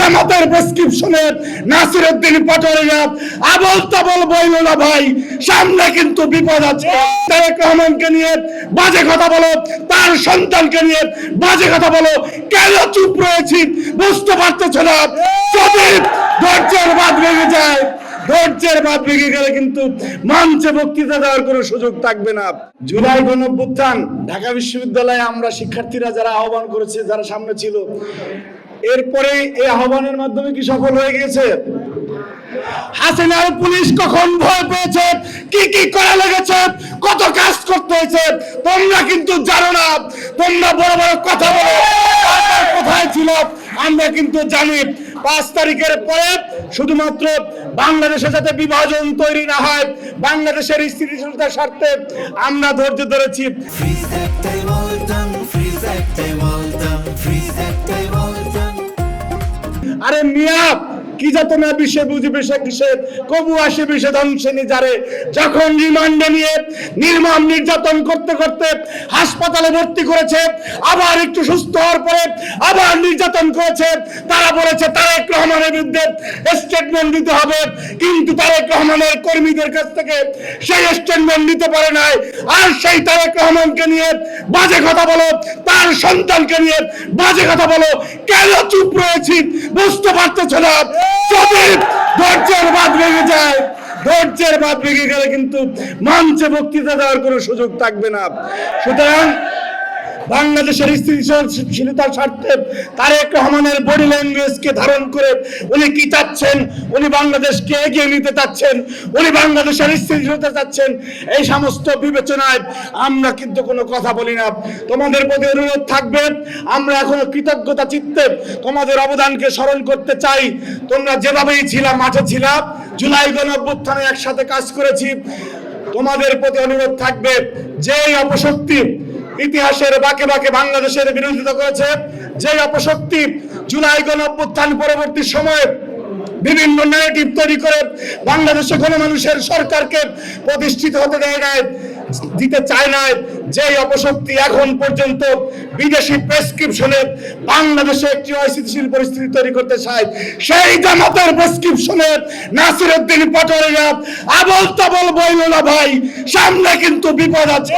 জামাতের প্রেসক্রিপশনে নাসিরউদ্দিন পাটোয়ারিরা আবল তাবল বইল না ভাই, সামনে কিন্তু বিপদ আছে। তারেক রহমানকে নিয়ে বাজে কথা বলো, তার সন্তানকে নিয়ে বাজে কথা বলো, কেন চুপ রয়েছি বুঝতে পারতেছো না? যদি ধৈর্যের বাঁধ ভেঙে যায়, ধৈর্যের বাঁধ ভেঙে গেলে কিন্তু মঞ্চে বক্তৃতা দেওয়ার কোনো সুযোগ থাকবে না। জুলাই গণঅভ্যুত্থান ঢাকা বিশ্ববিদ্যালয়ে আমরা শিক্ষার্থীরা যারা আহ্বান করেছে, যারা সামনে ছিল, এরপরে এই আহ্বানের মাধ্যমে কি সফল হয়ে গেছে? হাসিনার পুলিশ কখন ভয় পেয়েছে, কি কি করা লেগেছে, কত কাজ করতে হয়েছে তোমরা কিন্তু জানো না। তোমরা বড় বড় কথা বলো, কোথায় ছিল আমরা কিন্তু জানি। 5 তারিখের পরে শুধুমাত্র বাংলাদেশে যাতে বিভাজন তৈরি না হয়, বাংলাদেশের স্থিতিশীলতার স্বার্থে আমরা ধৈর্য ধরেছি। আরে মিয়া কি যা তোমরা বিষে বুঝবে সে কিসে, কবু আসে বিষে ধ্বংসেনি যারে। যখন রিমান্ডে নিয়ে নির্মম নির্যাতন করতে করতে হাসপাতালে ভর্তি করেছে, আবার একটু সুস্থ হওয়ার পরে আবার নির্যাতন করেছে, তারা বলেছে তারেক রহমানের বিরুদ্ধে স্টেটমেন্ট দিতে হবে, কিন্তু তারেক রহমানের কর্মীদের কাছ থেকে সেই স্টেটমেন্ট দিতে পারে নাই। আর সেই তারেক রহমানকে নিয়ে বাজে কথা বলো, তার সন্তানকে নিয়ে বাজে কথা বলো, কেন চুপ রয়েছি বুঝতে পারতেছো না? যদি ধৈর্যের বাঁধ ভেঙে যায়, ধৈর্যের বাঁধ ভেঙে গেলে কিন্তু মঞ্চে বক্তৃতা দেওয়ার কোনো সুযোগ থাকবে না। সুতরাং বাংলাদেশের স্থিতিশীলতার স্বার্থে তারেক রহমানের বডি ল্যাঙ্গুয়েজকে ধারণ করে উনি কি চাচ্ছেন, উনি বাংলাদেশকে এগিয়ে নিতে চাচ্ছেন, উনি বাংলাদেশের স্থিতিশীলতা চাচ্ছেন, এই সমস্ত বিবেচনায় আমরা কিন্তু কোনো কথা বলি না। তোমাদের প্রতি অনুরোধ থাকবে, আমরা এখনো কৃতজ্ঞতা চিত্তে তোমাদের অবদানকে স্মরণ করতে চাই। তোমরা যেভাবেই ছিলাম, মাঠে ছিলাম, জুলাই গণঅভ্যুত্থানে একসাথে কাজ করেছি। তোমাদের প্রতি অনুরোধ থাকবে, যে অপশক্তি ইতিহাসের বাঁকে বাঁকে বাংলাদেশের বিরোধিতা করেছে, যে অপশক্তি জুলাই গণঅভ্যুত্থান পরবর্তী সময়ে বিভিন্ন ন্যারেটিভ তৈরি করে বাংলাদেশে গণমানুষের সরকারকে প্রতিষ্ঠিত হতে দেয় নাই, দিতে চায় না, যে অপশক্তি এখন পর্যন্ত বিদেশি প্রেসক্রিপশনে বাংলাদেশে একটি অস্থিতিশীল পরিস্থিতি তৈরি করতে চায়, সেই জামাতের প্রেসক্রিপশনে নাসিরউদ্দিন পাটোয়ারিরা আবল তাবল বইল না ভাই, সামনে কিন্তু বিপদ আছে।